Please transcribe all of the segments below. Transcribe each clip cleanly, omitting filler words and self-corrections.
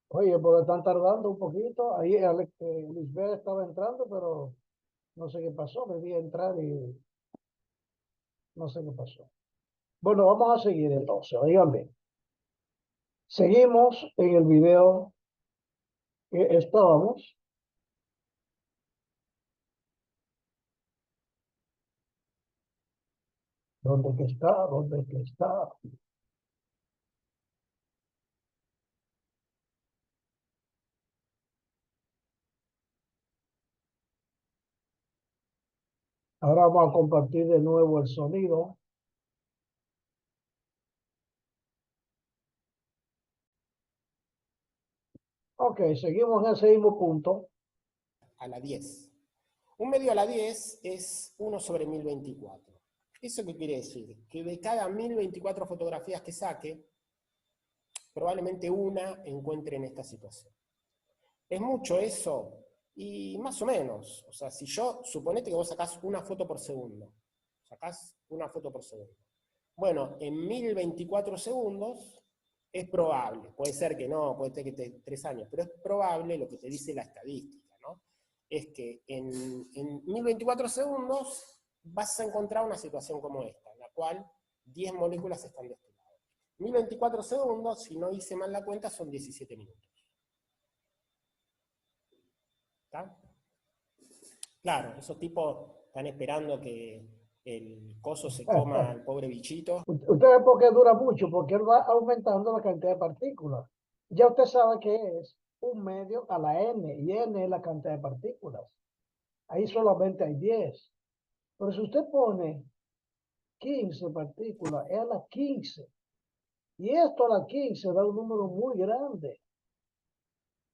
Oye, porque están tardando un poquito. Ahí Lisbeth estaba entrando, pero no sé qué pasó. Me vi entrar y no sé qué pasó. Bueno, vamos a seguir entonces. Oigan bien. Seguimos en el video que estábamos. ¿Dónde que está? ¿Dónde que está? Ahora vamos a compartir de nuevo el sonido. Ok, seguimos en ese mismo punto. A la 10. Un medio a la 10 es 1 sobre 1024. ¿Eso qué quiere decir? Que de cada 1024 fotografías que saque, probablemente una encuentre en esta situación. ¿Es mucho eso? Y más o menos. O sea, si yo, suponete que vos sacás una foto por segundo. Sacás una foto por segundo. Bueno, en 1024 segundos es probable. Puede ser que no, puede ser que esté 3 años, pero es probable lo que te dice la estadística, ¿no? Es que en 1024 segundos vas a encontrar una situación como esta, en la cual 10 moléculas están destiladas. 1024 segundos, si no hice mal la cuenta, son 17 minutos. ¿Está? Claro, esos tipos están esperando que el coso se coma al pobre bichito. Ustedes por qué dura mucho, porque él va aumentando la cantidad de partículas. Ya usted sabe que es un medio a la n, y n es la cantidad de partículas. Ahí solamente hay 10. Pero si usted pone 15 partículas, es a las 15. Y esto a las 15 da un número muy grande.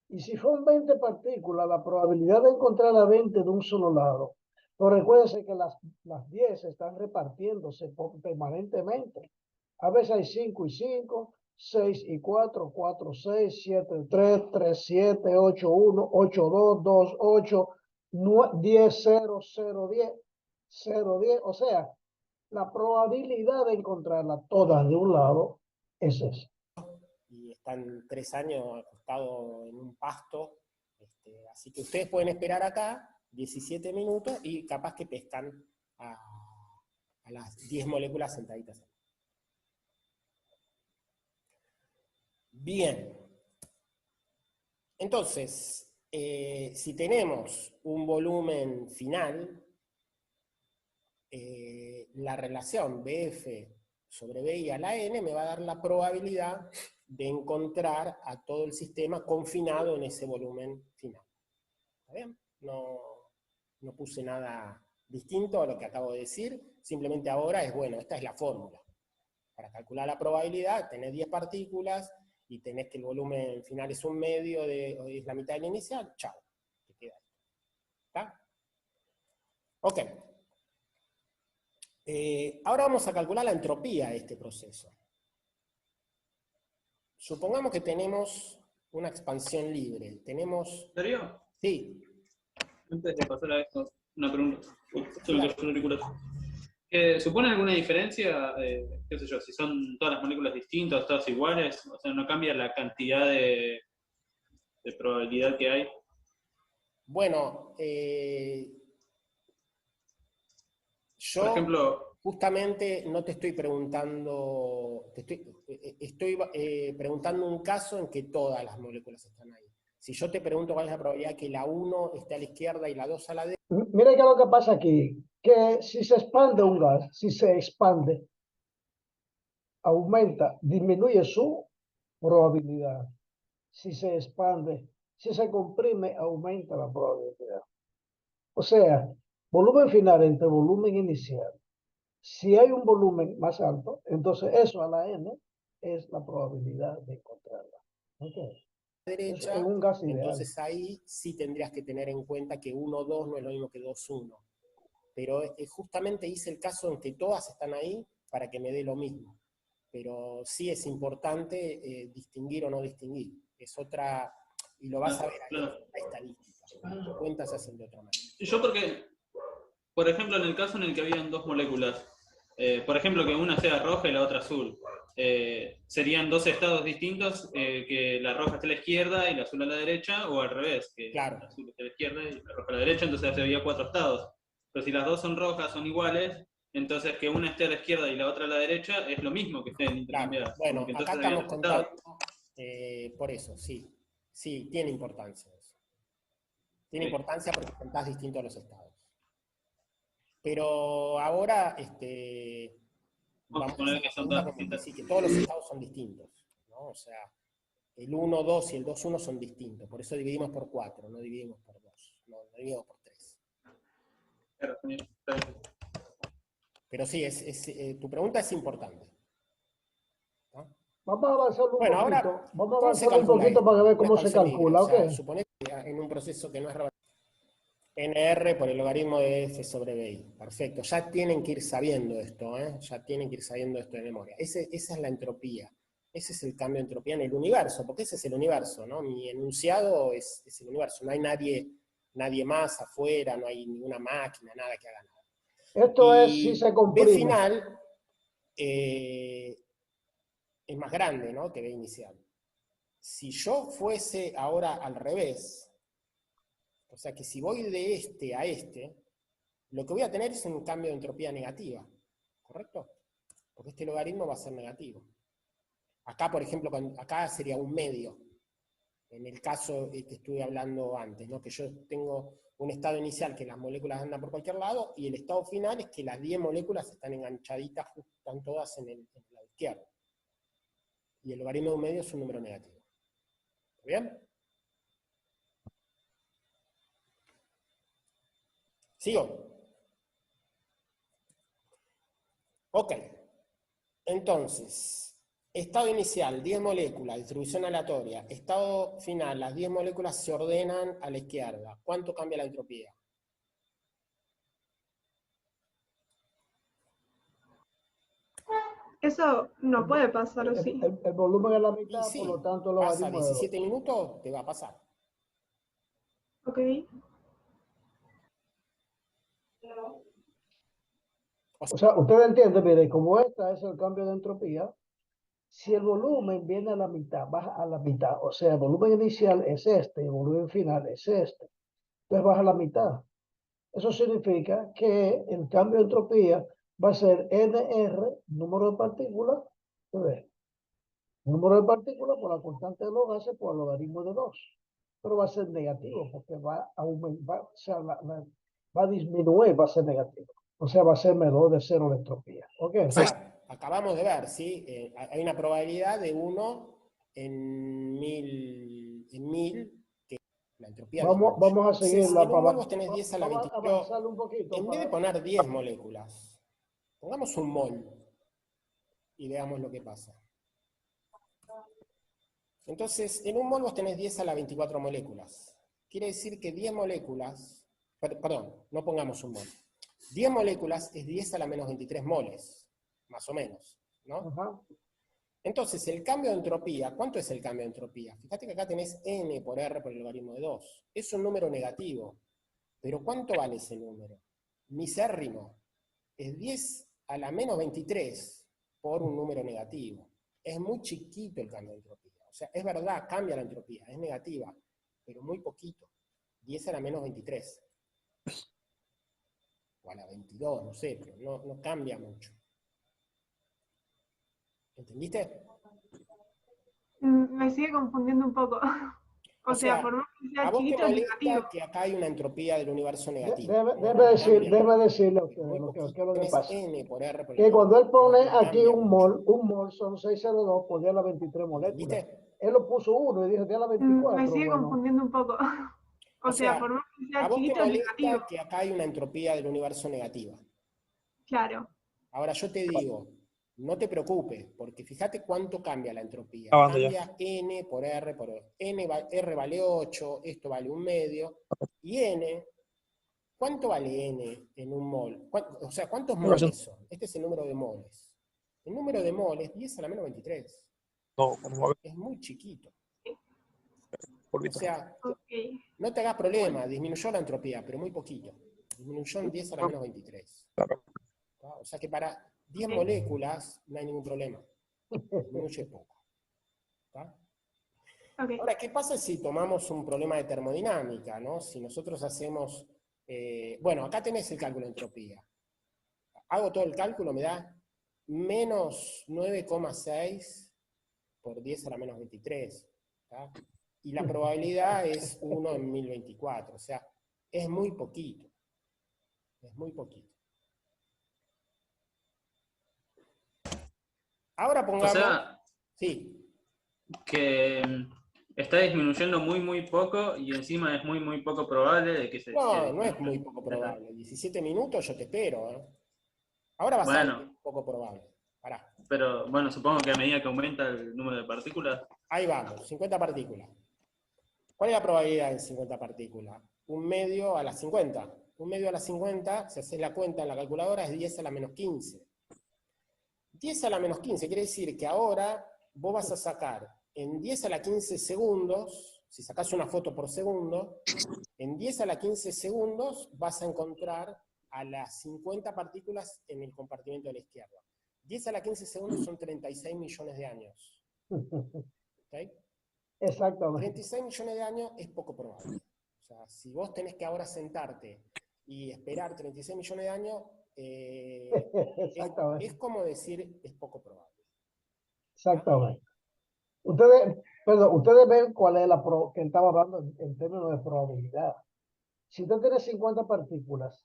Y si son 20 partículas, la probabilidad de encontrar a 20 de un solo lado. Pero recuérdense que las 10 están repartiéndose permanentemente. A veces hay 5 y 5, 6 y 4, 4, 6, 7, 3, 3, 7, 8, 1, 8, 2, 2, 8, 10, 0, 0, 10, 0, 10. O sea, la probabilidad de encontrarlas todas de un lado es esa. Y están 3 años acostados en un pasto. Así que ustedes pueden esperar acá 17 minutos y capaz que pescan a las 10 moléculas sentaditas. Bien. Entonces, si tenemos un volumen final, la relación BF sobre BI a la N me va a dar la probabilidad de encontrar a todo el sistema confinado en ese volumen final. ¿Está bien? No puse nada distinto a lo que acabo de decir, simplemente ahora es, bueno, esta es la fórmula. Para calcular la probabilidad, tenés 10 partículas y tenés que el volumen final es un medio, es la mitad del inicial, chao, te queda ahí. ¿Está? Ok. Ahora vamos a calcular la entropía de este proceso. Supongamos que tenemos una expansión libre. Tenemos... ¿Darío? Sí. Antes de pasar a esto, una pregunta. Se me cayó el auricular. ¿Supone alguna diferencia, qué sé yo, si son todas las moléculas distintas, todas iguales? O sea, ¿no cambia la cantidad de probabilidad que hay? Bueno, Por yo ejemplo, justamente no te estoy preguntando, estoy preguntando un caso en que todas las moléculas están ahí. Si yo te pregunto cuál es la probabilidad que la 1 esté a la izquierda y la 2 a la derecha, Mira qué es lo que pasa aquí, que si se expande un gas, si se expande, aumenta, disminuye su probabilidad. Si se expande, si se comprime, aumenta la probabilidad. O sea, volumen final entre volumen inicial. Si hay un volumen más alto, entonces eso a la n es la probabilidad de encontrarla. ¿Ok? Eso es un gas ideal. entonces ahí sí tendrías que tener en cuenta que 1,2 no es lo mismo que 2,1. Pero justamente hice el caso en que todas están ahí para que me dé lo mismo. Pero sí es importante distinguir o no distinguir. Es otra, y lo vas a ver ahí, claro. la estadística. Las cuentas se hacen de otra manera. Yo porque, por ejemplo, en el caso en el que habían dos moléculas, por ejemplo, que una sea roja y la otra azul, serían dos estados distintos, que la roja esté a la izquierda y la azul a la derecha, o al revés, que Claro. la azul esté a la izquierda y la roja a la derecha, entonces había cuatro estados. Pero si las dos son rojas, son iguales, entonces que una esté a la izquierda y la otra a la derecha es lo mismo que estén intercambiadas. Claro. Bueno, Porque acá entonces había estamos dos estados. contando, por eso, sí. Sí, tiene importancia eso. Tiene Sí. importancia porque contás distinto a los estados. Pero ahora Vamos a vamos a suponer hacer que la son pregunta todas como que distintas. sí, que todos los estados son distintos, ¿no? O sea, el 1,2 y el 2,1 son distintos, por eso dividimos por 4, no dividimos por 2, no dividimos por 3. Claro, está bien. Pero sí, tu pregunta es importante, ¿no? Vamos a avanzarlo un Bueno, poquito. ahora, Vamos a ¿cómo se avanzarlo un calcula poquito esto? para ver Una cómo se expansión libre, o calcula, ¿ok? sea, suponete en un proceso que no es NR por el logaritmo de F sobre BI. Perfecto, ya tienen que ir sabiendo esto, ¿eh? Ya tienen que ir sabiendo esto de memoria. Esa es la entropía. Ese es el cambio de entropía en el universo, porque ese es el universo, ¿no? Mi enunciado es el universo. No hay nadie más afuera, no hay ninguna máquina, nada que haga nada. Esto es si Y se B comprime. final es más grande, ¿no? Que B inicial. Si yo fuese ahora al revés, o sea que si voy de este a este, lo que voy a tener es un cambio de entropía negativa, ¿correcto? Porque este logaritmo va a ser negativo. Acá, por ejemplo, acá sería un medio, en el caso que estuve hablando antes, ¿no? Que yo tengo un estado inicial que las moléculas andan por cualquier lado, y el estado final es que las 10 moléculas están enganchaditas, están todas en el lado izquierdo. Y el logaritmo de un medio es un número negativo. ¿Está bien? ¿Sigo? Ok. Entonces, estado inicial, 10 moléculas, distribución aleatoria. Estado final, las 10 moléculas se ordenan a la izquierda. ¿Cuánto cambia la entropía? Eso no puede pasar, ¿o sí? El volumen es la Y mitad, por lo sí, tanto el pasa logaritmo de 17 2. minutos, te va a pasar. Ok. O sea, ustedes entienden, mire, como esta es el cambio de entropía, si el volumen viene a la mitad, baja a la mitad, o sea, el volumen inicial es este y el volumen final es este, entonces baja a la mitad. Eso significa que el cambio de entropía va a ser NR, número de partículas, ¿ves? Número de partículas por la constante de los gases por el logaritmo de 2. Pero va a ser negativo porque va a aumentar, o sea, va a disminuir, va a ser negativo. O sea, va a ser menor de cero la entropía. ¿Ok? O sea, acabamos de ver, ¿sí? Hay una probabilidad de 1 en 1000 que la entropía disminuye. Vamos a seguir Entonces, la en un mol vos tenés 10 a la vamos 20. a Pero avanzar un poquito en vez de para... poner 10 moléculas, pongamos un mol y veamos lo que pasa. Entonces, en un mol vos tenés 10 a la 24 moléculas. Quiere decir que 10 moléculas, perdón, no pongamos un mol. 10 moléculas es 10 a la menos 23 moles, más o menos, ¿no? Ajá. Entonces, el cambio de entropía, ¿cuánto es el cambio de entropía? Fíjate que acá tenés n por r por el logaritmo de 2. Es un número negativo. Pero ¿cuánto vale ese número? Misérrimo. es 10 a la menos 23 por un número negativo. Es muy chiquito el cambio de entropía. O sea, es verdad, cambia la entropía, es negativa, pero muy poquito. 10 a la menos 23. O a la 22, no sé, pero no cambia mucho. ¿Entendiste? Me sigue confundiendo un poco. O sea, por más que a sea vos te chiquito, es molesta negativo. que acá hay una entropía del universo negativa. Déjeme decirle a Es ustedes muy lo que poquito. es lo que Tenés pasa. n por r por el Que cuando él cuadrado. pone No aquí cambia un mucho. mol son 602 por 10 a la 23 moléculas. ¿Entendiste? Él lo puso 1 y dijo 10 a la Me 24. sigue Bueno, confundiendo un poco. O O sea, sea, por más que a sea vos te chiquito, es negativo. molesta que acá hay una entropía del universo negativa. Claro. Ahora yo te digo, no te preocupes, porque fíjate cuánto cambia la entropía. Acabando ya. Cambia n por r por r vale 8, esto vale 1/2, y n, ¿cuánto vale n en un mol? O sea, ¿cuántos moles son? Este es el número de moles. El número de moles es 10 a la menos 23. No, Es muy chiquito. O polvito. sea, Ok. no te hagas problema, disminuyó la entropía, pero muy poquito. Disminuyó en 10 a la menos 23. Claro. ¿Tá? O sea que para 10 Ok. moléculas no hay ningún problema. Disminuye poco. ¿Tá? Ok. Ahora, ¿qué pasa si tomamos un problema de termodinámica, ¿no? Si nosotros hacemos... bueno, acá tenés el cálculo de entropía. Hago todo el cálculo, me da menos 9,6 por 10 a la menos 23. ¿Tá? Y la probabilidad es 1 en 1024. O sea, es muy poquito. Es muy poquito. Ahora O pongamos... sea, Sí. que está disminuyendo muy, muy poco y encima es muy, muy poco probable de que se No es disminuya. muy poco probable. 17 minutos yo te espero, ¿eh? Ahora vas a ver que es Bueno, poco probable. Pará. pero bueno, supongo que a medida que aumenta el número de partículas, Ahí vamos, 50 partículas. ¿Cuál es la probabilidad en 50 partículas? 1/2 a las 50. 1/2 a las 50, si haces la cuenta en la calculadora, es 10 a la menos 15. 10 a la menos 15 quiere decir que ahora vos vas a sacar en 10 a la 15 segundos, si sacás una foto por segundo, en 10 a la 15 segundos vas a encontrar a las 50 partículas en el compartimento de la izquierda. 10 a la 15 segundos son 36 millones de años. ¿Okay? exactamente. 36 millones de años es poco probable. O sea, si vos tenés que ahora sentarte y esperar 36 millones de años, Exactamente. es como decir, es poco probable. Exactamente. Ustedes ven cuál es que estaba hablando en términos de probabilidad. Si usted tiene 50 partículas,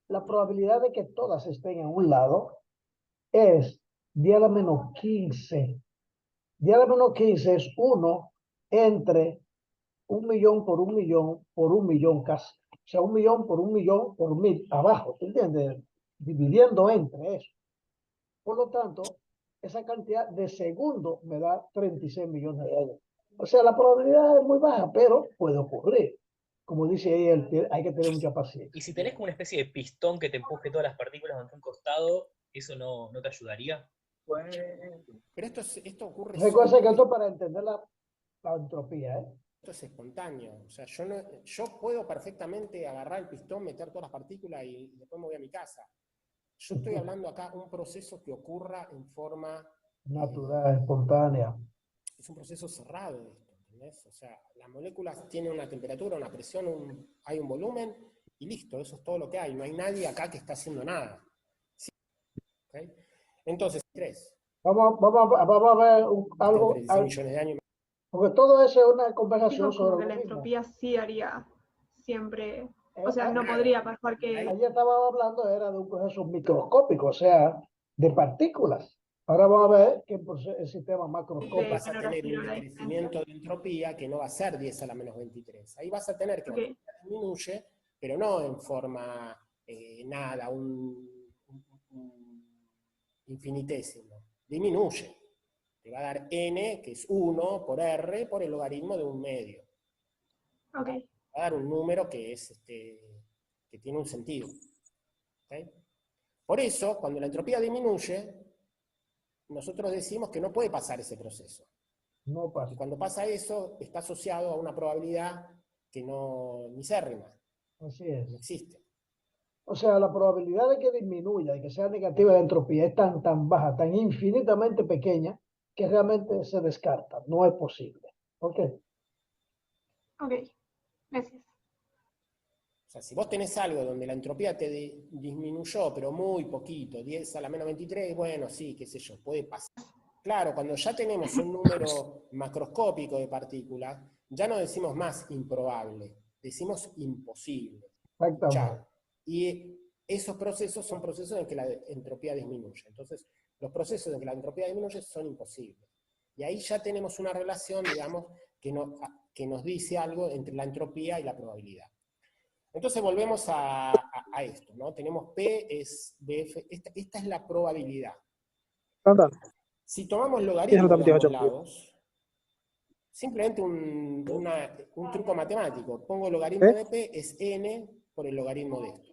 la probabilidad de que todas estén en un lado es 10 a la menos 15. 10 a la menos 15 es 1 entre 1.000.000 por 1.000.000 por 1.000.000 casi. O sea, 1.000.000 por 1.000.000 por 1.000 abajo, ¿te entiendes? Dividiendo entre eso. Por lo tanto, esa cantidad de segundos me da 36 millones de años. O sea, la probabilidad es muy baja, pero puede ocurrir. Como dice ahí, hay que tener mucha Y paciencia. si tenés como una especie de pistón que te empuje todas las partículas contra un costado, ¿eso no te ayudaría? Pero esto ocurre Recuerda solo. que esto es para entender la entropía, ¿eh? Esto es espontáneo. O sea, yo puedo perfectamente agarrar el pistón, meter todas las partículas y después me voy a mi casa. Yo estoy hablando acá de un proceso que ocurra en forma... Natural, espontánea. es un proceso cerrado esto, ¿entendés? O sea, las moléculas tienen una temperatura, una presión, hay un volumen, y listo, eso es todo lo que hay. No hay nadie acá que está haciendo nada. ¿Sí? ¿Okay? Entonces, 3. Vamos a ver algo, 36 millones de años. porque todo eso es una conversación Dijo como sobre que lo la mismo. entropía sí haría siempre. O sea, no podría pasar que. Allí estaba hablando era de un proceso microscópico, o sea, de partículas. Ahora vamos a ver que el sistema macroscópico. Vas a no tener refiero un a la decrecimiento de entropía que no va a ser 10 a la menos 23. Ahí vas a tener que Ok. la entropía disminuye, pero no en forma nada, un infinitésimo. Disminuye. Te va a dar n, que es 1 por r, por el logaritmo de 1/2. Ok. Va a dar un número que es que tiene un sentido. ¿Okay? Por eso, cuando la entropía disminuye, nosotros decimos que no puede pasar ese proceso. No pasa. Y cuando pasa eso, está asociado a una probabilidad que no misérrima, Así es. no existe. O sea, la probabilidad de que disminuya, de que sea negativa la entropía es tan baja, tan infinitamente pequeña, que realmente se descarta. No es posible. ¿Ok? Ok, gracias. O sea, si vos tenés algo donde la entropía te disminuyó, pero muy poquito, 10 a la menos 23, bueno, sí, qué sé yo, puede pasar. Claro, cuando ya tenemos un número macroscópico de partículas, ya no decimos más improbable, decimos imposible. Exactamente. Chao. Y esos procesos son procesos en que la entropía disminuye. Entonces, los procesos en que la entropía disminuye son imposibles. Y ahí ya tenemos una relación, digamos, que nos dice algo entre la entropía y la probabilidad. Entonces volvemos a esto, ¿no? Tenemos P es df, esta es la probabilidad. Si tomamos logaritmo de ambos lados, simplemente un truco matemático, pongo logaritmo de P es n por el logaritmo de esto.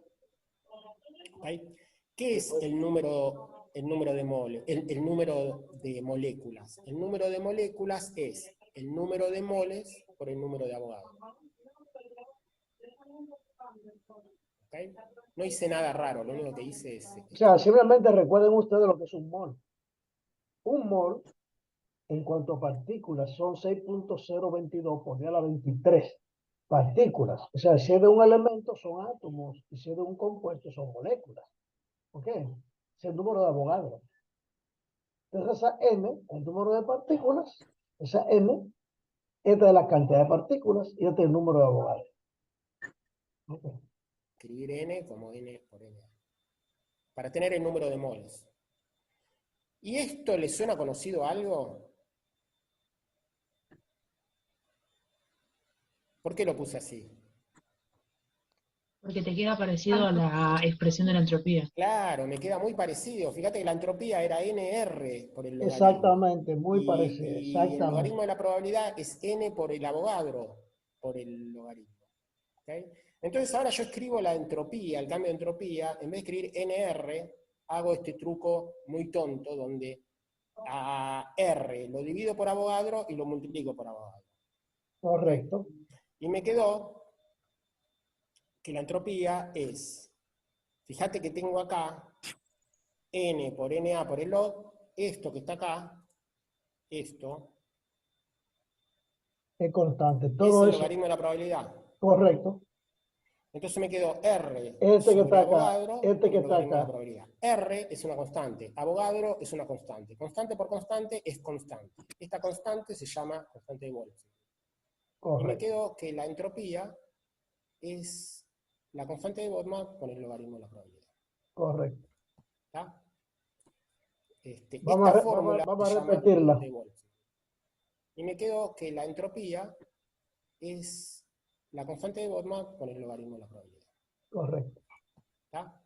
¿Okay? ¿Qué es el número de moles? El número de moléculas. El número de moléculas es el número de moles por el número de Avogadro. ¿Okay? No hice nada raro, lo único que hice es... O sea, simplemente recuerden ustedes lo que es un mol. Un mol, en cuanto a partículas, son 6.022 por 10 a la 23 partículas. O sea, si es de un elemento, son átomos, y si es de un compuesto, son moléculas. ¿Ok? Es el número de Avogadro. Entonces, esa n, el número de partículas, esa n, esta es la cantidad de partículas y este es el número de Avogadro. ¿Ok? Escribir n como n por n. Para tener el número de moles. ¿Y esto le suena conocido a algo? ¿Por qué lo puse así? Porque te queda parecido a la expresión de la entropía. Claro, me queda muy parecido. Fíjate que la entropía era nr por el logaritmo. Exactamente, muy parecido. Y el Exactamente. logaritmo de la probabilidad es n por el Avogadro por el logaritmo. ¿Okay? Entonces ahora yo escribo la entropía, el cambio de entropía, en vez de escribir nr, hago este truco muy tonto donde a r lo divido por Avogadro y lo multiplico por Avogadro. Correcto. ¿Okay? Y me quedó que la entropía es, fíjate que tengo acá n por na por el log, esto que está acá, esto, Es constante. es Todo el eso. logaritmo de la probabilidad. Correcto. Entonces me quedó R Este que sobre está acá, Avogadro este por que el está logaritmo de la acá. probabilidad. R es una constante, Avogadro es una constante. Constante por constante es constante. Esta constante se llama constante de Boltzmann. Y me Correcto. quedó que la entropía es la constante de Boltzmann por el logaritmo de la probabilidad. Correcto. ¿Está? Vamos Esta a, fórmula vamos se a llama repetirla. de Boltzmann. Y me quedó que la entropía es la constante de Boltzmann por el logaritmo de la probabilidad. Correcto. ¿Está?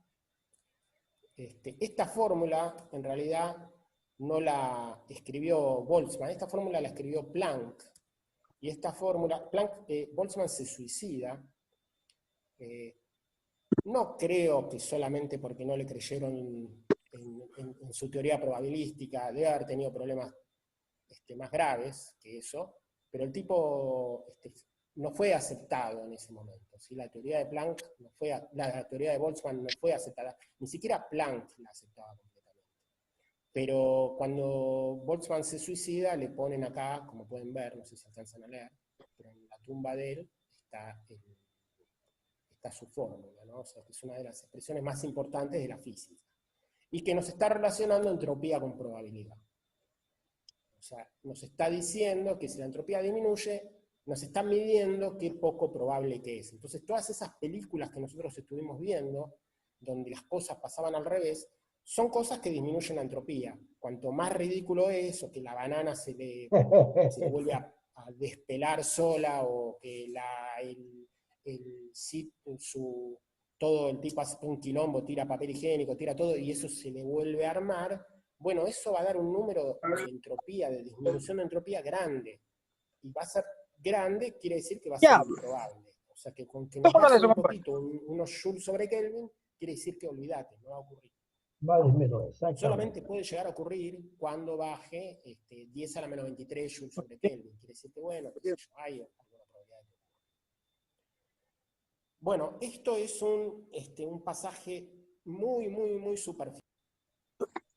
Esta fórmula, en realidad, no la escribió Boltzmann, esta fórmula la escribió Planck. Y esta fórmula, Boltzmann se suicida, no creo que solamente porque no le creyeron en su teoría probabilística, debe haber tenido problemas más graves que eso, pero el tipo no fue aceptado en ese momento. ¿Sí? La teoría de Planck, la teoría de Boltzmann no fue aceptada, ni siquiera Planck la aceptaba completamente. Pero cuando Boltzmann se suicida, le ponen acá, como pueden ver, no sé si alcanzan a leer, pero en la tumba de él está su fórmula, ¿no? O sea, que es una de las expresiones más importantes de la física. Y que nos está relacionando entropía con probabilidad. O sea, nos está diciendo que si la entropía disminuye, nos está midiendo qué poco probable que es. Entonces, todas esas películas que nosotros estuvimos viendo, donde las cosas pasaban al revés, son cosas que disminuyen la entropía. Cuanto más ridículo es, o que la banana se le vuelve a despelar sola, o que todo el tipo hace un quilombo, tira papel higiénico, tira todo, y eso se le vuelve a armar, bueno, eso va a dar un número de entropía, de disminución de entropía grande. Y va a ser grande, quiere decir que va a ser improbable. O sea, que con que nos baje un poquito, unos joules sobre Kelvin, quiere decir que olvídate, no va a ocurrir. Va a disminuir, exactamente. Solamente puede llegar a ocurrir cuando baje 10 a la menos 23 joules sobre Kelvin. Quiere decir que, bueno, hay alguna probabilidad de que ocurra. Bueno, esto es un pasaje muy superficial.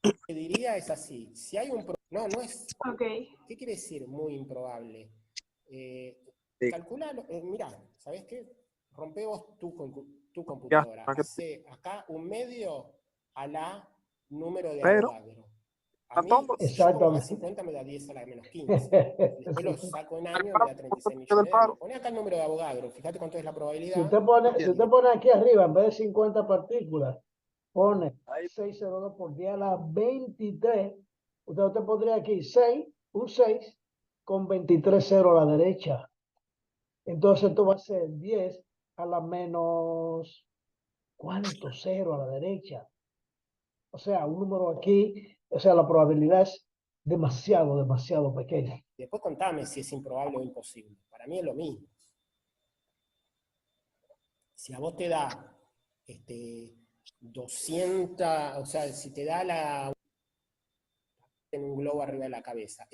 Lo que diría es así, si hay un... No es... Ok. ¿Qué quiere decir muy improbable? Calculalo, mirá, ¿sabés qué? Rompe vos tu computadora. Hace acá un medio a la número de Avogadro. A mí, si yo pongo acá Exactamente. 50, me da 10 a la menos 15. Después lo saco en años, me da 36 millones de años. Poné acá el número de Avogadro, fíjate cuánto es la Si probabilidad. usted pone aquí arriba, en vez de 50 partículas, pone 602 por 10 a la 23, usted pondría aquí 6, un 6 con 23 ceros a la derecha. Entonces esto va a ser 10 a la menos, ¿cuántos ceros a la derecha? O sea, un número aquí, o sea, la probabilidad es demasiado pequeña. Después contame si es improbable o imposible. Para mí es lo mismo. Si a vos te da 200, o sea, si te da en un globo arriba de la cabeza,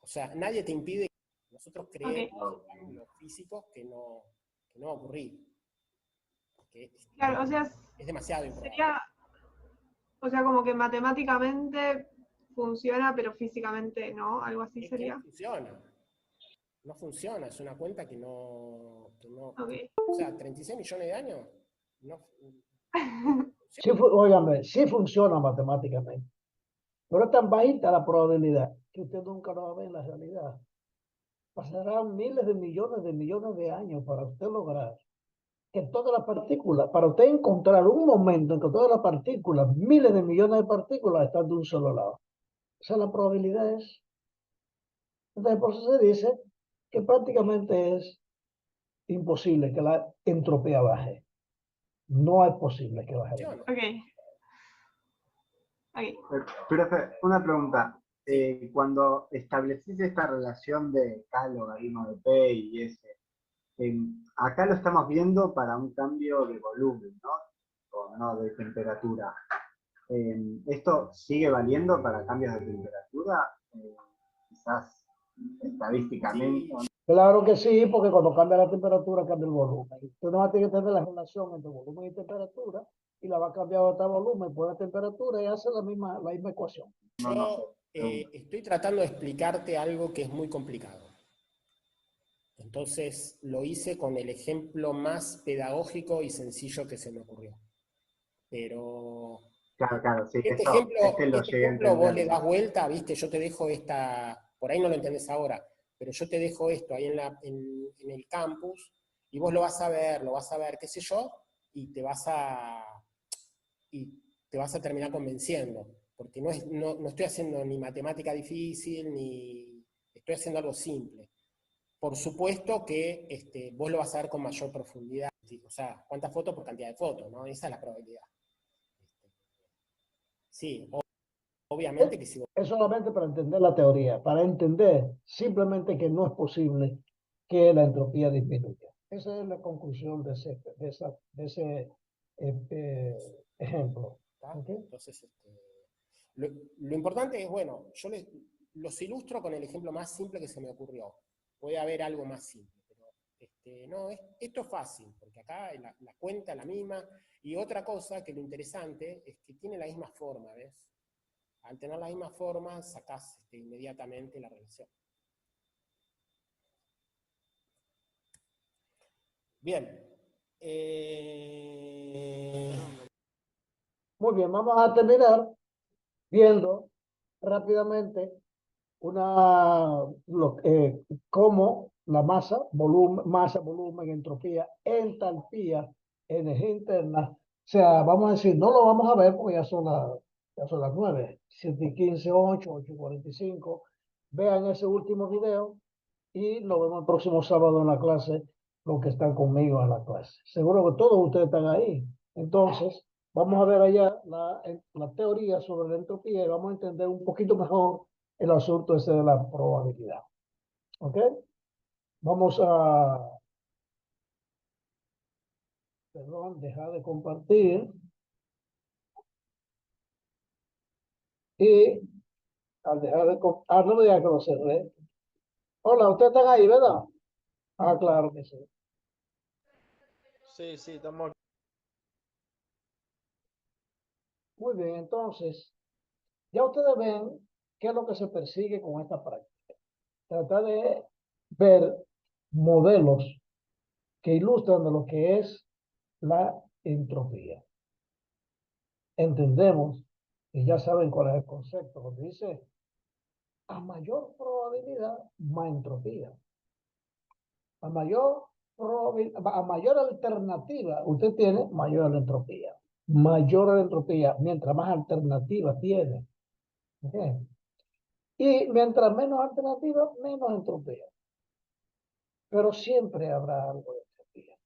o sea, nadie te impide, nosotros creemos, los físicos, que no va a ocurrir. Porque Claro, o sea, es demasiado improbable. sería, o sea, como que matemáticamente funciona, pero físicamente no, algo así Es que sería. no funciona. No funciona, es una cuenta que no Ok. o sea, 36 millones de años, no, Sí, óigame, sí funciona matemáticamente, pero es tan bajita la probabilidad que usted nunca lo va a ver en la realidad. Pasarán miles de millones de años para usted lograr que todas las partículas, para usted encontrar un momento en que todas las partículas, miles de millones de partículas están de un solo lado. O sea, la probabilidad es, entonces por eso se dice que prácticamente es imposible que la entropía baje. No es posible que baje. funciona. Ok. Ok. Profe, una pregunta. Sí. Cuando estableciste esta relación de K logaritmo de P y S, acá lo estamos viendo para un cambio de volumen, ¿no? O no de temperatura. ¿Esto sigue valiendo para cambios de temperatura? Quizás estadísticamente. Sí, Claro que sí, porque cuando cambia la temperatura cambia el volumen. Usted no va a tener que tener la relación entre volumen y temperatura y la va a cambiar a otro volumen por la temperatura y hace la misma ecuación. yo estoy tratando de explicarte algo que es muy complicado. Entonces lo hice con el ejemplo más pedagógico y sencillo que se me ocurrió. Pero Claro, sí, este eso, lo llegué a ejemplo vos entender. le das vuelta, viste, yo te dejo por ahí no lo entendés ahora, pero yo te dejo esto ahí en el campus y vos lo vas a ver, qué sé yo, y te vas a terminar convenciendo, porque no estoy haciendo ni matemática difícil, ni estoy haciendo algo simple. Por supuesto que vos lo vas a ver con mayor profundidad, o sea, cuántas fotos por cantidad de fotos, ¿no? Esa es la probabilidad. Sí, obviamente que si vos... Es solamente para entender la teoría, para entender simplemente que no es posible que la entropía disminuya. Esa es la conclusión de ese ejemplo. ¿Okay? Entonces, lo importante es, bueno, yo los ilustro con el ejemplo más simple que se me ocurrió. Puede haber algo más simple, pero no, esto es fácil, porque acá la cuenta es la misma. Y otra cosa que lo interesante es que tiene la misma forma, ¿ves? Al tener la misma forma, sacás inmediatamente la relación. Bien. Muy bien, vamos a terminar viendo rápidamente cómo la masa, volumen, entropía, entalpía, energía interna. O sea, vamos a decir, no lo vamos a ver porque ya son las 9, 7:15, 8:45. Vean ese último video y nos vemos el próximo sábado en la clase, los que están conmigo en la clase. Seguro que todos ustedes están ahí. Entonces, vamos a ver allá la teoría sobre la entropía y vamos a entender un poquito mejor el asunto ese de la probabilidad. ¿Ok? Vamos a, perdón, dejar de compartir. Y al dejar de compartir, no me diga que lo cerré. Hola, ustedes están ahí, ¿verdad? Ah, claro que sí. Sí, estamos aquí. Muy bien, entonces, ya ustedes ven qué es lo que se persigue con esta práctica. Tratar de ver modelos que ilustran de lo que es la entropía. Entendemos, y ya saben cuál es el concepto, porque dice, a mayor probabilidad, más entropía. A mayor alternativa usted tiene, mayor la entropía. Mayor la entropía, mientras más alternativas tiene. ¿Ok? Y mientras menos alternativas, menos entropía. Pero siempre habrá algo de entropía.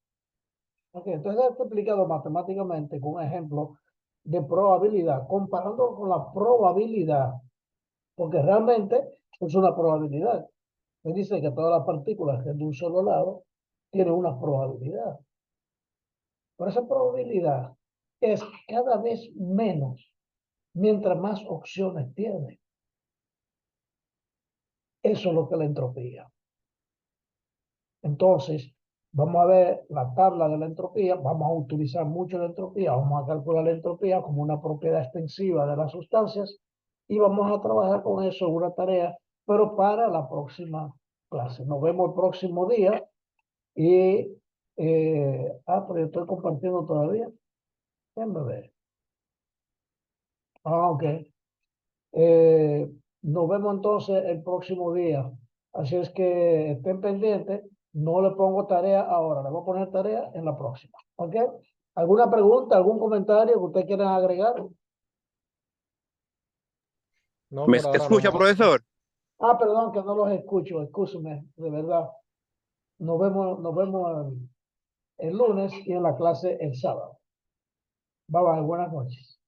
¿Ok? Entonces, esto explicado matemáticamente con un ejemplo de probabilidad, comparando con la probabilidad, porque realmente es una probabilidad. Me dice que todas las partículas que es de un solo lado tienen una probabilidad. Pero esa probabilidad es cada vez menos mientras más opciones tiene. Eso es lo que es la entropía. Entonces, vamos a ver la tabla de la entropía, vamos a utilizar mucho la entropía, vamos a calcular la entropía como una propiedad extensiva de las sustancias y vamos a trabajar con eso en una tarea, pero para la próxima clase. Nos vemos el próximo día y, pero yo estoy compartiendo todavía. Déjenme ver. Ok. Nos vemos entonces el próximo día. Así es que estén pendientes. No le pongo tarea ahora, le voy a poner tarea en la próxima. ¿Ok? ¿Alguna pregunta, algún comentario que ustedes quieran agregar? No, ¿Me por ahora escucha, no. profesor? Perdón, que no los escucho. Excúseme, de verdad. Nos vemos el lunes y en la clase el sábado. Bye bye, buenas noches.